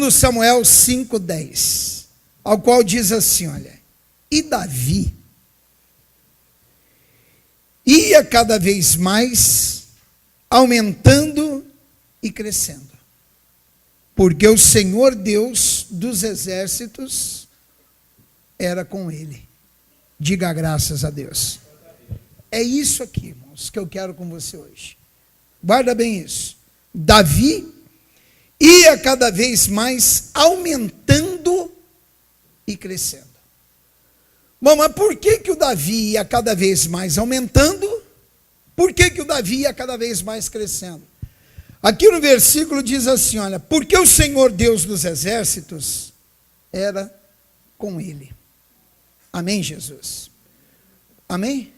2 Samuel 5:10, ao qual diz assim, olha, e Davi ia cada vez mais aumentando e crescendo, porque o Senhor Deus dos exércitos era com ele. Diga graças a Deus. É isso aqui, irmãos, que eu quero com você hoje. Guarda bem isso. Davi ia cada vez mais aumentando e crescendo. Bom, mas por que o Davi ia cada vez mais aumentando? Por que o Davi ia cada vez mais crescendo? Aqui no versículo diz assim, olha, porque o Senhor Deus dos exércitos era com ele. Amém, Jesus? Amém?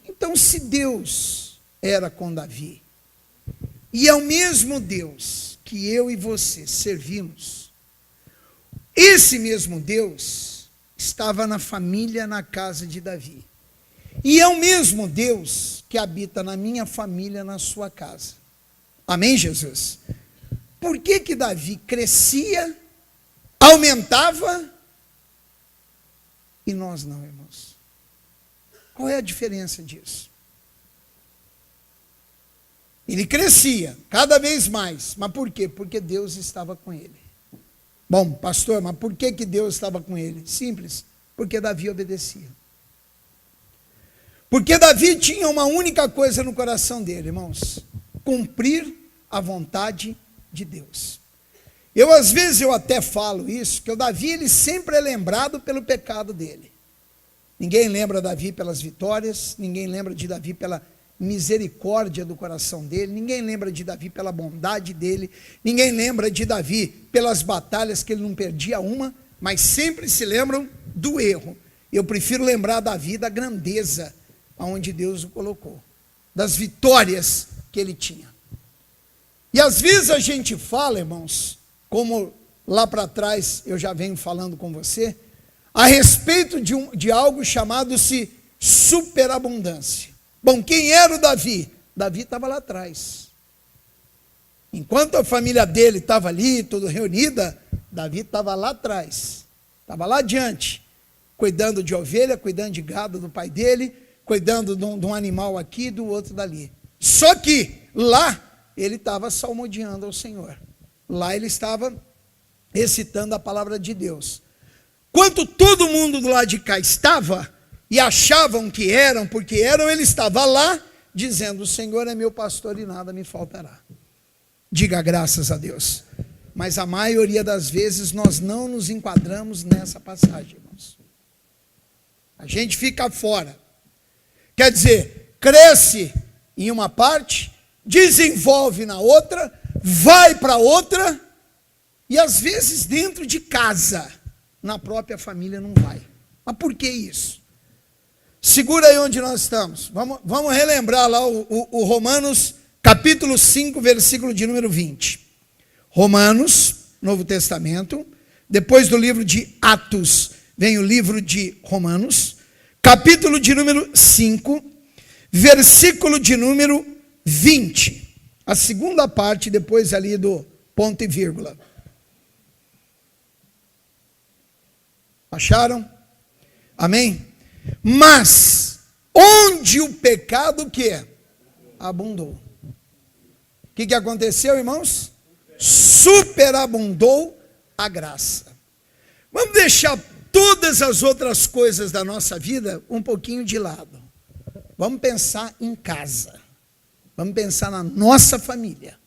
Então, se Deus era com Davi, e é o mesmo Deus que eu e você servimos, esse mesmo Deus estava na família, na casa de Davi. E é o mesmo Deus que habita na minha família, na sua casa. Amém, Jesus? Por que Davi crescia, aumentava, e nós não, irmãos? Qual é a diferença disso? Ele crescia cada vez mais, mas por quê? Porque Deus estava com ele. Bom, pastor, mas por que Deus estava com ele? Simples, porque Davi obedecia. Porque Davi tinha uma única coisa no coração dele, irmãos: cumprir a vontade de Deus. Às vezes eu até falo isso, que o Davi, ele sempre é lembrado pelo pecado dele. Ninguém lembra Davi pelas vitórias, ninguém lembra de Davi pela misericórdia do coração dele, ninguém lembra de Davi pela bondade dele, ninguém lembra de Davi pelas batalhas que ele não perdia uma, mas sempre se lembram do erro. Eu prefiro lembrar Davi da grandeza aonde Deus o colocou, das vitórias que ele tinha. E às vezes a gente fala, irmãos, como lá para trás eu já venho falando com você, a respeito de algo chamado-se superabundância. Bom, quem era o Davi? Davi estava lá atrás. Enquanto a família dele estava ali, toda reunida, Davi estava lá atrás, estava lá adiante, cuidando de ovelha, cuidando de gado do pai dele, cuidando de um animal aqui, do outro dali. Só que lá ele estava salmodiando ao Senhor. Lá ele estava recitando a palavra de Deus. Quanto todo mundo do lado de cá estava e achavam que eram, porque eram, ele estava lá dizendo: o Senhor é meu pastor e nada me faltará. Diga graças a Deus. Mas a maioria das vezes nós não nos enquadramos nessa passagem, irmãos. A gente fica fora. Quer dizer, cresce em uma parte, desenvolve na outra, vai para outra, e às vezes dentro de casa, na própria família não vai. Mas por que isso? Segura aí onde nós estamos. Vamos relembrar lá o Romanos, capítulo 5, versículo de número 20. Romanos, Novo Testamento. Depois do livro de Atos, vem o livro de Romanos. Capítulo de número 5, versículo de número 20. A segunda parte, depois ali do ponto e vírgula. Acharam? Amém? Mas, onde o pecado que abundou? O que aconteceu, irmãos? Superabundou a graça. Vamos deixar todas as outras coisas da nossa vida um pouquinho de lado. Vamos pensar em casa. Vamos pensar na nossa família.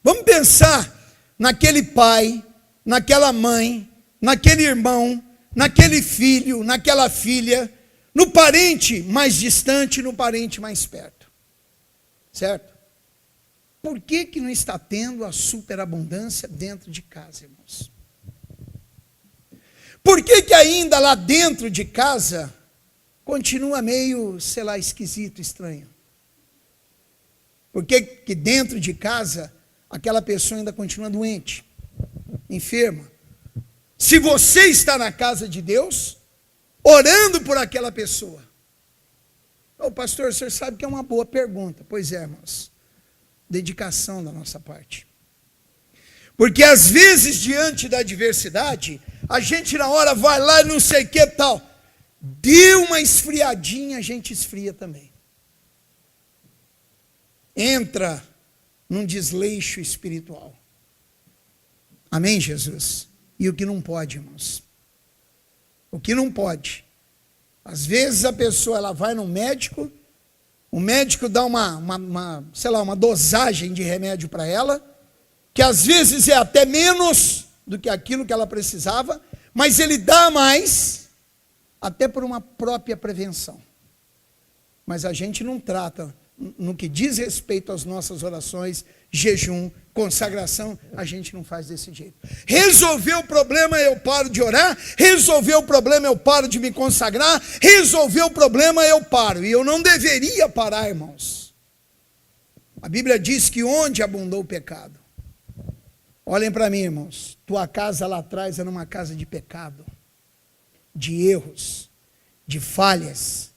Vamos pensar naquele pai, naquela mãe, naquele irmão, naquele filho, naquela filha, no parente mais distante, no parente mais perto. Certo? Por que não está tendo a superabundância dentro de casa, irmãos? Por que ainda lá dentro de casa continua meio, sei lá, esquisito, estranho? Por que dentro de casa aquela pessoa ainda continua doente, enferma? Se você está na casa de Deus, orando por aquela pessoa. Ô pastor, o senhor sabe que é uma boa pergunta. Pois é, irmãos. Dedicação da nossa parte. Porque às vezes, diante da adversidade, a gente na hora vai lá e não sei o que tal. Deu uma esfriadinha, a gente esfria também. Entra num desleixo espiritual. Amém, Jesus? E o que não pode, irmãos? O que não pode? Às vezes a pessoa ela vai no médico, o médico dá uma dosagem de remédio para ela, que às vezes é até menos do que aquilo que ela precisava, mas ele dá mais, até por uma própria prevenção. Mas a gente não trata, no que diz respeito às nossas orações, jejum, consagração, a gente não faz desse jeito. Resolveu o problema, eu paro de orar. Resolveu o problema, eu paro de me consagrar. Resolveu o problema, eu paro. E eu não deveria parar, irmãos. A Bíblia diz que onde abundou o pecado. Olhem para mim, irmãos. Tua casa lá atrás era uma casa de pecado, de erros, de falhas,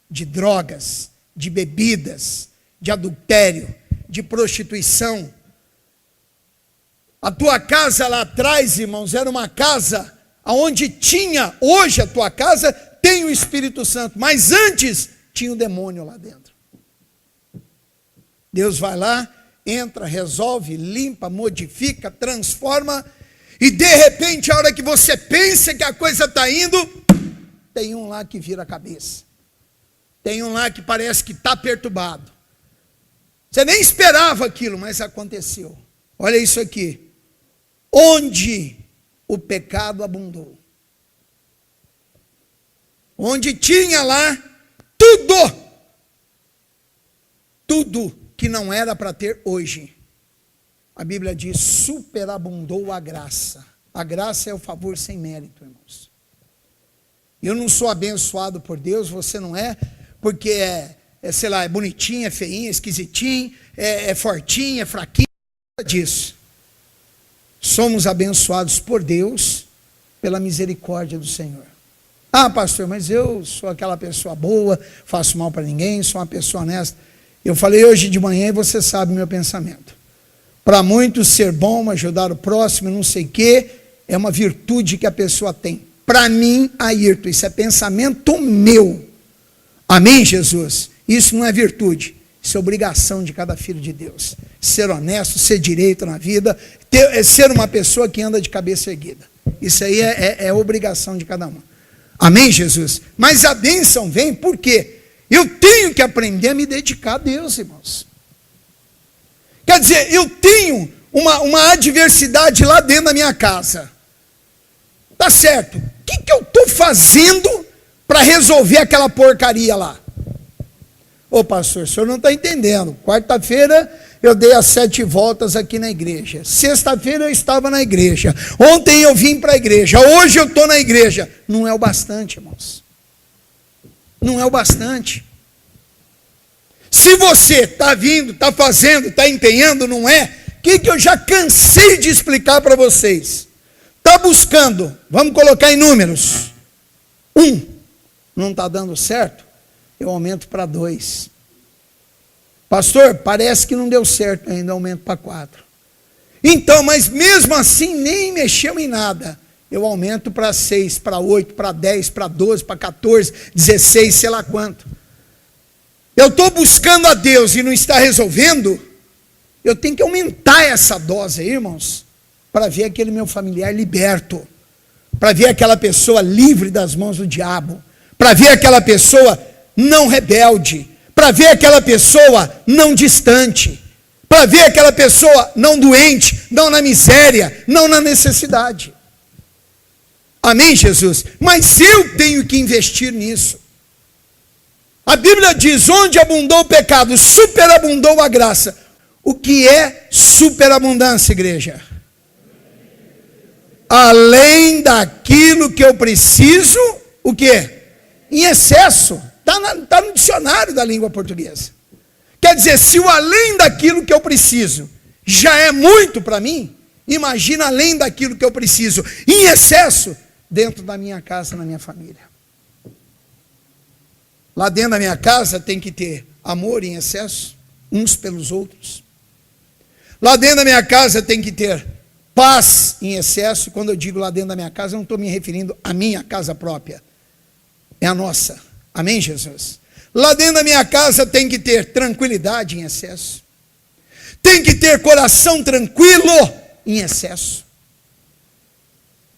de drogas, de bebidas, de adultério, de prostituição. A tua casa lá atrás, irmãos, era uma casa onde tinha, hoje a tua casa tem o Espírito Santo, mas antes tinha o demônio lá dentro. Deus vai lá, entra, resolve, limpa, modifica, transforma, e de repente, a hora que você pensa que a coisa está indo, tem um lá que vira a cabeça. Tem um lá que parece que está perturbado. Você nem esperava aquilo, mas aconteceu. Olha isso aqui. Onde o pecado abundou. Onde tinha lá tudo que não era para ter hoje. A Bíblia diz, superabundou a graça. A graça é o favor sem mérito, irmãos. Eu não sou abençoado por Deus, você não é, porque sei lá, é bonitinho, é feinho, é esquisitinho, é fortinho, é fraquinho, nada disso. Somos abençoados por Deus, pela misericórdia do Senhor. Ah, pastor, mas eu sou aquela pessoa boa, faço mal para ninguém, sou uma pessoa honesta. Eu falei hoje de manhã e você sabe o meu pensamento. Para muitos ser bom, ajudar o próximo, não sei o quê, é uma virtude que a pessoa tem. Para mim, Ayrton, isso é pensamento meu. Amém, Jesus? Isso não é virtude, isso é obrigação de cada filho de Deus. Ser honesto, ser direito na vida, ser uma pessoa que anda de cabeça erguida. Isso aí é obrigação de cada um. Amém, Jesus? Mas a bênção vem por quê? Eu tenho que aprender a me dedicar a Deus, irmãos. Quer dizer, eu tenho uma adversidade lá dentro da minha casa. Tá certo. O que eu estou fazendo para resolver aquela porcaria lá? Ô pastor, o senhor não está entendendo. Quarta-feira eu dei as 7 voltas aqui na igreja. Sexta-feira eu estava na igreja. Ontem eu vim para a igreja. Hoje eu estou na igreja. Não é o bastante, irmãos. Não é o bastante. Se você está vindo, está fazendo, está empenhando, não é? O que eu já cansei de explicar para vocês? Está buscando, vamos colocar em números. 1, não está dando certo? Eu aumento para 2. Pastor, parece que não deu certo ainda, aumento para 4. Então, mas mesmo assim, nem mexeu em nada. Eu aumento para 6, para 8, para 10, para 12, para 14, 16, sei lá quanto. Eu estou buscando a Deus e não está resolvendo, eu tenho que aumentar essa dose aí, irmãos, para ver aquele meu familiar liberto, para ver aquela pessoa livre das mãos do diabo, para ver aquela pessoa não rebelde, para ver aquela pessoa não distante, para ver aquela pessoa não doente, não na miséria, não na necessidade. Amém, Jesus? Mas eu tenho que investir nisso. A Bíblia diz, onde abundou o pecado, superabundou a graça. O que é superabundância, igreja? Além daquilo que eu preciso, o quê? Em excesso. Está no dicionário da língua portuguesa. Quer dizer, se o além daquilo que eu preciso já é muito para mim, imagina além daquilo que eu preciso, em excesso, dentro da minha casa, na minha família. Lá dentro da minha casa tem que ter amor em excesso, uns pelos outros. Lá dentro da minha casa tem que ter paz em excesso. Quando eu digo lá dentro da minha casa, eu não estou me referindo à minha casa própria. É a nossa. Amém, Jesus? Lá dentro da minha casa tem que ter tranquilidade em excesso. Tem que ter coração tranquilo em excesso.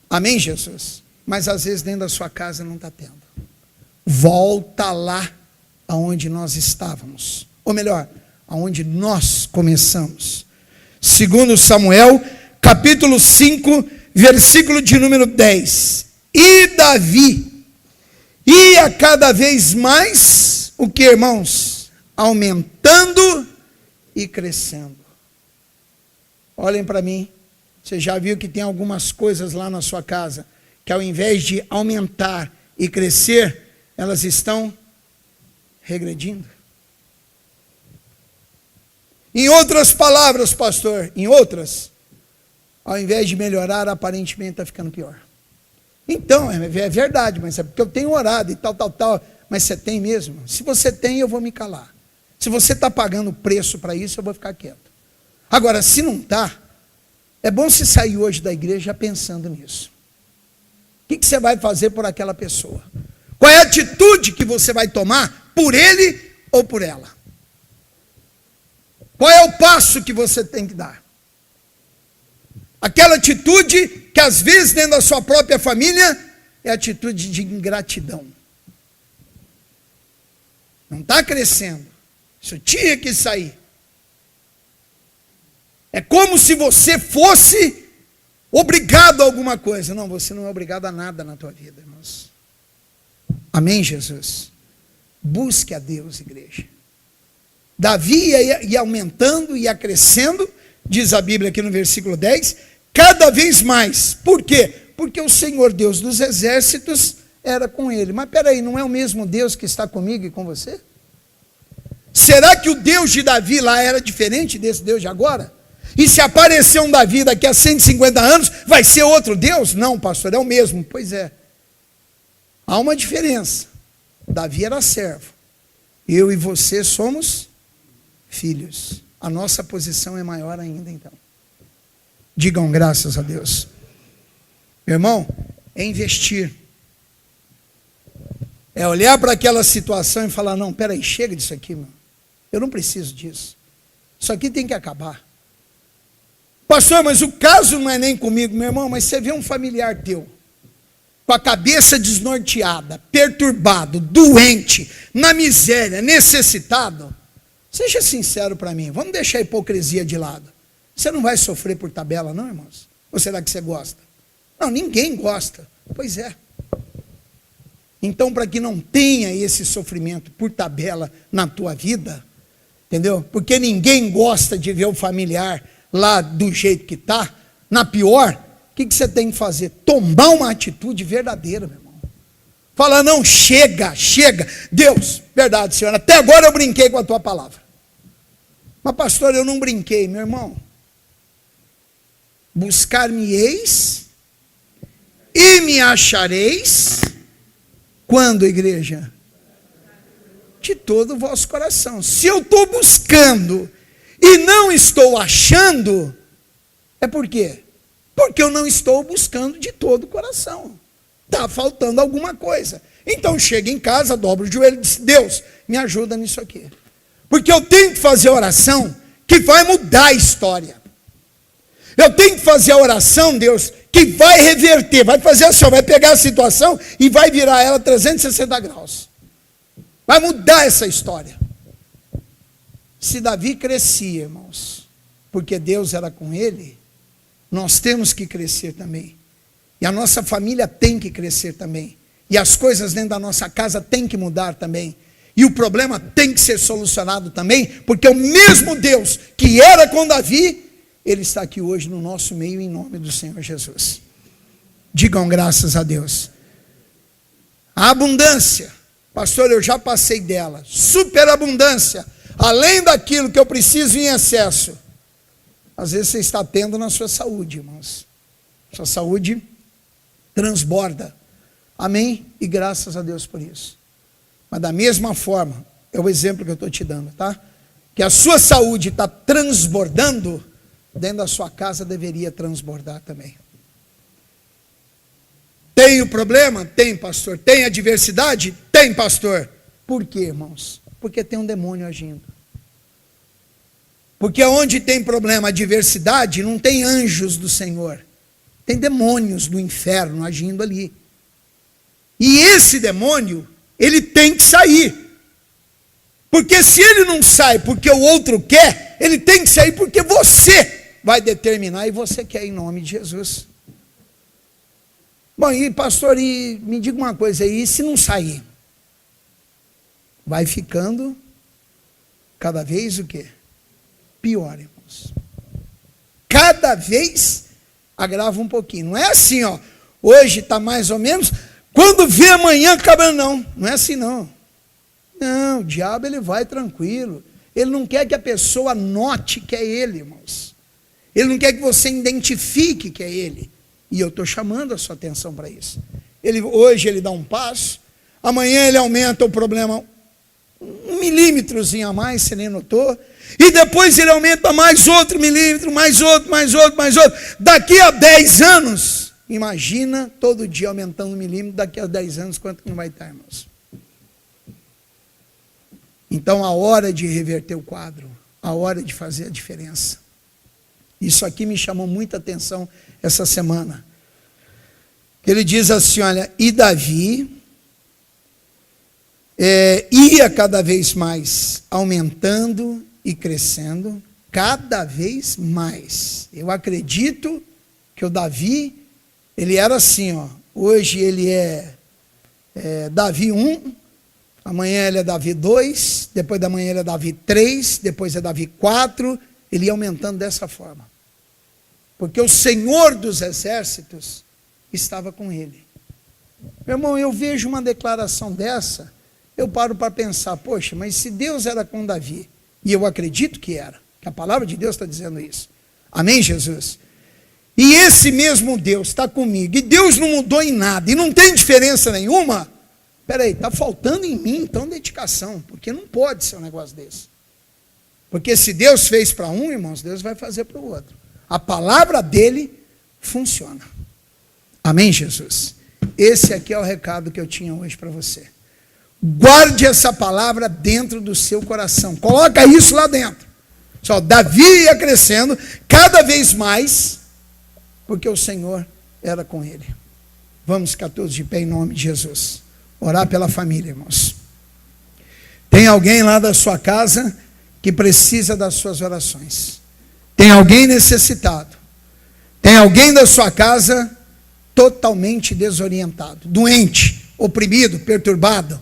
Amém, Jesus? Mas às vezes dentro da sua casa não está tendo. Volta lá aonde nós estávamos. Ou melhor, aonde nós começamos. Segundo Samuel, capítulo 5, versículo de número 10. E Davi ia cada vez mais, o que, irmãos? Aumentando e crescendo. Olhem para mim. Você já viu que tem algumas coisas lá na sua casa que ao invés de aumentar e crescer, elas estão regredindo. Em outras palavras, pastor, ao invés de melhorar, aparentemente está ficando pior. Então, é verdade, mas é porque eu tenho orado e tal, mas você tem mesmo? Se você tem, eu vou me calar. Se você está pagando preço para isso, eu vou ficar quieto. Agora, se não está, é bom você sair hoje da igreja pensando nisso. O que você vai fazer por aquela pessoa? Qual é a atitude que você vai tomar por ele ou por ela? Qual é o passo que você tem que dar? Aquela atitude que às vezes dentro da sua própria família é atitude de ingratidão. Não está crescendo. Isso tinha que sair. É como se você fosse obrigado a alguma coisa. Não, você não é obrigado a nada na tua vida, irmãos. Amém, Jesus? Busque a Deus, igreja. Davi ia aumentando, ia crescendo, diz a Bíblia aqui no versículo 10, cada vez mais. Por quê? Porque o Senhor Deus dos exércitos era com ele. Mas peraí, não é o mesmo Deus que está comigo e com você? Será que o Deus de Davi lá era diferente desse Deus de agora? E se aparecer um Davi daqui a 150 anos, vai ser outro Deus? Não, pastor, é o mesmo. Pois é. Há uma diferença. Davi era servo. Eu e você somos filhos. A nossa posição é maior ainda, então. Digam graças a Deus. Meu irmão, é investir. É olhar para aquela situação e falar, não, peraí, chega disso aqui, meu. Eu não preciso disso. Isso aqui tem que acabar. Pastor, mas o caso não é nem comigo, meu irmão, mas você vê um familiar teu, com a cabeça desnorteada, perturbado, doente, na miséria, necessitado, seja sincero para mim, vamos deixar a hipocrisia de lado. Você não vai sofrer por tabela, não, irmãos? Ou será que você gosta? Não, ninguém gosta. Pois é. Então, para que não tenha esse sofrimento por tabela na tua vida, entendeu? Porque ninguém gosta de ver o familiar lá do jeito que está, na pior, o que você tem que fazer? Tomar uma atitude verdadeira, meu irmão. Falar, não, chega. Deus, verdade, Senhor, até agora eu brinquei com a tua palavra. Mas pastor, eu não brinquei, meu irmão. Buscar-me-eis e me achareis, quando, igreja? De todo o vosso coração. Se eu estou buscando e não estou achando, é por quê? Porque eu não estou buscando de todo o coração. Está faltando alguma coisa. Então chega em casa, dobra o joelho e diz, Deus, me ajuda nisso aqui. Porque eu tenho que fazer a oração que vai mudar a história. Eu tenho que fazer a oração, Deus, que vai reverter, vai fazer assim, vai pegar a situação e vai virar ela 360 graus. Vai mudar essa história. Se Davi crescia, irmãos, porque Deus era com ele, nós temos que crescer também. E a nossa família tem que crescer também. E as coisas dentro da nossa casa têm que mudar também. E o problema tem que ser solucionado também, porque o mesmo Deus que era com Davi, ele está aqui hoje no nosso meio em nome do Senhor Jesus. Digam graças a Deus. A abundância, pastor, eu já passei dela. Superabundância, além daquilo que eu preciso em excesso. Às vezes você está tendo na sua saúde, irmãos. Sua saúde transborda. Amém? E graças a Deus por isso. Mas da mesma forma, é o exemplo que eu estou te dando, tá? Que a sua saúde está transbordando, dentro da sua casa deveria transbordar também. Tem o problema? Tem, pastor. Tem adversidade? Tem, pastor. Por quê, irmãos? Porque tem um demônio agindo. Porque onde tem problema, adversidade, não tem anjos do Senhor. Tem demônios do inferno agindo ali. E esse demônio, ele tem que sair. Porque se ele não sai porque o outro quer, ele tem que sair porque você vai determinar e você quer em nome de Jesus. Bom, e pastor, me diga uma coisa aí, e se não sair? Vai ficando cada vez o quê? Pior, irmãos. Cada vez agrava um pouquinho. Não é assim, ó. Hoje está mais ou menos. Quando vê amanhã acaba, não. Não é assim, não. Não, o diabo ele vai tranquilo. Ele não quer que a pessoa note que é ele, irmãos. Ele não quer que você identifique que é ele. E eu estou chamando a sua atenção para isso. Hoje ele dá um passo. Amanhã ele aumenta o problema 1 milímetrozinho a mais, você nem notou. E depois ele aumenta mais outro milímetro, mais outro. Daqui a 10 anos, imagina todo dia aumentando 1 milímetro, daqui a 10 anos, quanto que não vai estar, irmãos? Então, a hora de reverter o quadro, a hora de fazer a diferença. Isso aqui me chamou muita atenção essa semana. Ele diz assim, olha, e Davi ia cada vez mais aumentando e crescendo, cada vez mais. Eu acredito que o Davi, ele era assim, ó. Hoje ele é Davi 1, amanhã ele é Davi 2, depois da manhã ele é Davi 3, depois é Davi 4, ele ia aumentando dessa forma. Porque o Senhor dos exércitos estava com ele. Meu irmão, eu vejo uma declaração dessa, eu paro para pensar, poxa, mas se Deus era com Davi, e eu acredito que era, que a palavra de Deus está dizendo isso. Amém, Jesus? E esse mesmo Deus está comigo, e Deus não mudou em nada, e não tem diferença nenhuma. Peraí, está faltando em mim, então, dedicação, porque não pode ser um negócio desse. Porque se Deus fez para um, irmãos, Deus vai fazer para o outro. A palavra dele funciona. Amém, Jesus? Esse aqui é o recado que eu tinha hoje para você. Guarde essa palavra dentro do seu coração. Coloca isso lá dentro. Só Davi ia crescendo cada vez mais, porque o Senhor era com ele. Vamos ficar todos de pé em nome de Jesus. Orar pela família, irmãos. Tem alguém lá da sua casa que precisa das suas orações. Tem alguém necessitado. Tem alguém da sua casa totalmente desorientado, doente, oprimido, perturbado.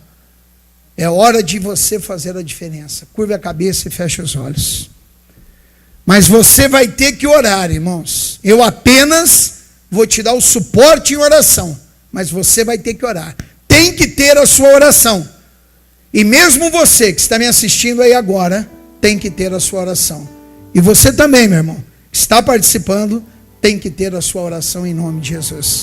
É hora de você fazer a diferença. Curve a cabeça e feche os olhos. Mas você vai ter que orar, irmãos. Eu apenas vou te dar o suporte em oração, mas você vai ter que orar. Tem que ter a sua oração. E mesmo você que está me assistindo aí agora, tem que ter a sua oração. E você também, meu irmão, que está participando, tem que ter a sua oração em nome de Jesus.